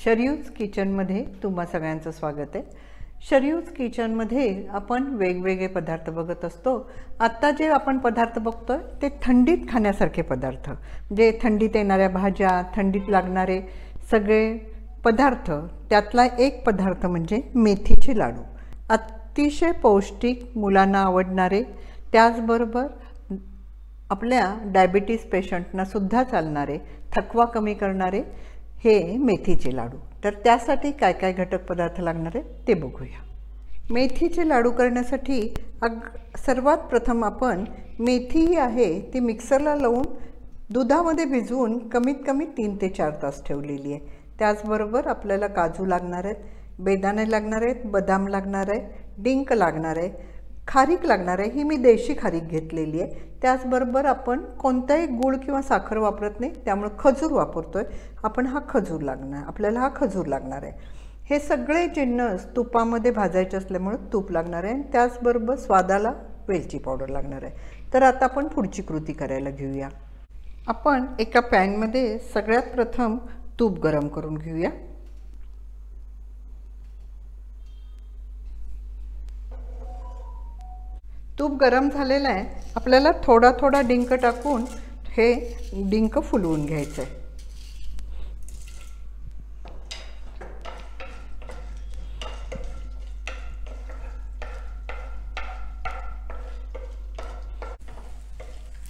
शरयूज किचनमध्ये तुम्हा सगळ्यांचं स्वागत आहे। शरयूज किचनमध्ये आपण वेगवेगळे पदार्थ बघत असतो। आता जे आपण पदार्थ बघतोय ते थंडीत खाण्यासारखे पदार्थ, म्हणजे थंडीत येणाऱ्या भाज्या, थंडीत लागणारे सगळे पदार्थ। त्यातला एक पदार्थ म्हणजे मेथीचे लाडू। अतिशय पौष्टिक, मुलांना आवडणारे, त्याचबरोबर आपल्या डायबिटीज पेशंटना सुद्धा चालणारे, थकवा कमी करणारे हे मेथीचे लाडू। तर त्यासाठी काय काय घटक पदार्थ लागणार आहेत ते बघूया। मेथीचे लाडू करण्यासाठी सर्वात प्रथम आपण मेथी ही आहे ती मिक्सरला लावून दुधामध्ये भिजवून कमीत कमी 3 ते 4 तास ठेवलेली आहे। त्याचबरोबर आपल्याला काजू लागणार आहेत, बेदाणे लागणार आहेत, बदाम लागणार आहे, डिंक लागणार आहे, खारीक लागणार आहे। ही मी देशी खारीक घेतलेली आहे। त्याचबरोबर आपण कोणताही गूळ किंवा साखर वापरत नाही, त्यामुळे खजूर वापरतोय आपण। आपल्याला हा खजूर लागणार आहे। हे सगळे जिन्नस तुपामध्ये भाजायचे असल्यामुळे तूप लागणार आहे। त्याचबरोबर स्वादाला वेलची पावडर लागणार आहे। तर आता आपण पुढची कृती करायला घेऊया। आपण एका पॅनमध्ये सगळ्यात प्रथम तूप गरम करून घेऊया। तूप गरम झालेलं आहे। आपल्याला थोडा थोडा डिंक टाकून हे डिंक फुलवून घ्यायचं आहे।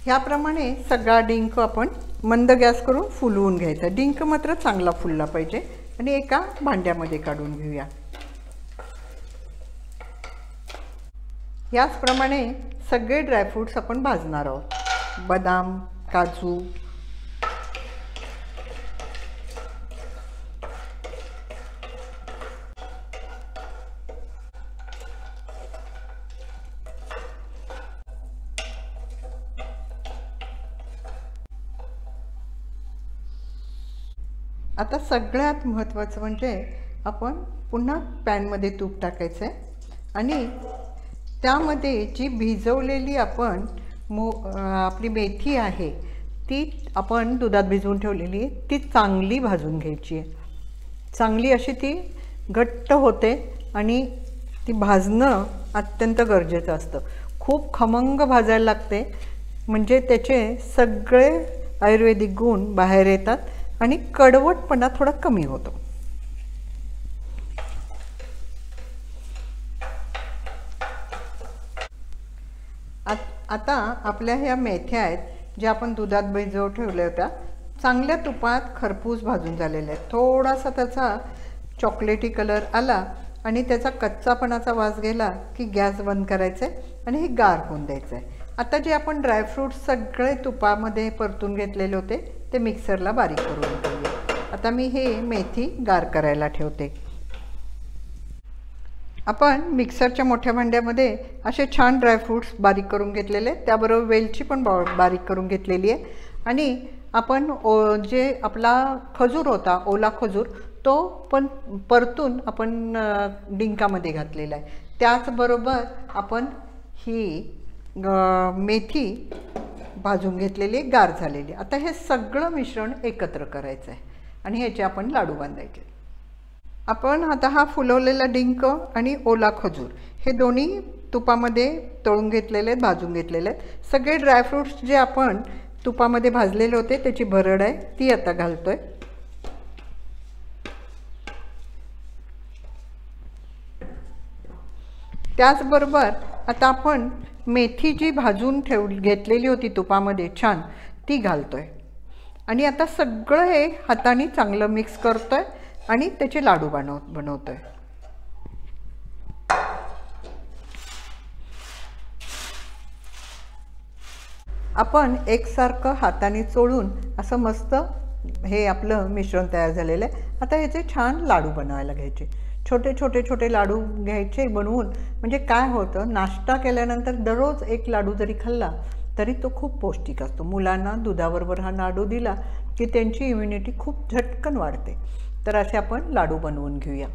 ह्याप्रमाणे सगळा डिंक आपण मंद गॅस करून फुलवून घ्यायचा। डिंक मात्र चांगला फुलला पाहिजे। आणि एका भांड्यामध्ये काढून घेऊया। याचप्रमाणे सगळे ड्रायफ्रूट्स आपण भाजणार आहोत। बदाम, काजू, आता सगळ्यात महत्त्वाचं म्हणजे आपण पुन्हा पॅनमध्ये तूप टाकायचं आहे आणि त्यामध्ये जी भिजवलेली आपण आपली मेथी आहे ती आपण दुधात भिजवून ठेवलेली आहे, ती चांगली भाजून घ्यायची आहे। चांगली अशी ती घट्ट होते आणि ती भाजणं अत्यंत गरजेचं असतं। खूप खमंग भाजायला लागते, म्हणजे त्याचे सगळे आयुर्वेदिक गुण बाहेर येतात आणि कडवटपणा थोडा कमी होतो। आता आपल्या ह्या मेथ्या आहेत ज्या आपण दुधात भिजवून ठेवल्या होत्या, चांगल्या तुपात खरपूस भाजून झालेल्या आहेत। थोडासा त्याचा चॉकलेटी कलर आला आणि त्याचा कच्चापणाचा वास गेला की गॅस बंद करायचा आहे आणि हे गार होऊन द्यायचं आहे। आता जे आपण ड्रायफ्रूट्स सगळे तुपामध्ये परतून घेतलेले होते ते मिक्सरला बारीक करून घेऊया। आता मी हे मेथी गार करायला ठेवते। आपण मिक्सरच्या मोठ्या भांड्यामध्ये असे छान ड्रायफ्रूट्स बारीक करून घेतलेले, त्याबरोबर वेलची पण बारीक करून घेतलेली आहे। आणि आपण जे आपला खजूर होता, ओला खजूर, तो पण परतून आपण डिंकामध्ये घातलेला आहे। त्याचबरोबर आपण ही मेथी भाजून घेतलेली, गार झालेली। आता हे सगळं मिश्रण एकत्र करायचं आहे आणि ह्याचे आपण लाडू बांधायचे। आपण आता हा फुलवलेला डिंक आणि ओला खजूर हे दोन्ही तुपामध्ये तळून घेतलेले आहेत, भाजून घेतलेले आहेत। सगळे ड्रायफ्रूट्स जे आपण तुपामध्ये भाजलेले होते त्याची भरड आहे ती आता घालतोय। त्याचबरोबर आता आपण मेथी जी भाजून घेतलेली होती तुपामध्ये छान, ती घालतोय आणि आता सगळं हे हाताने चांगलं मिक्स करतोय आणि त्याचे लाडू बनवतोय। आपण एकसारखं हाताने चोळून असं मस्त हे आपलं मिश्रण तयार झालेलं आहे। आता याचे छान लाडू बनवायला घ्यायचे। छोटे छोटे छोटे लाडू घ्यायचे बनवून, म्हणजे काय होतं, नाश्ता केल्यानंतर दररोज एक लाडू जरी खाल्ला तरी तो खूप पौष्टिक असतो। मुलांना दुधाबरोबर हा लाडू दिला की त्यांची इम्युनिटी खूप झटकन वाढते। तर असे आपण लाडू बनवून घेऊया।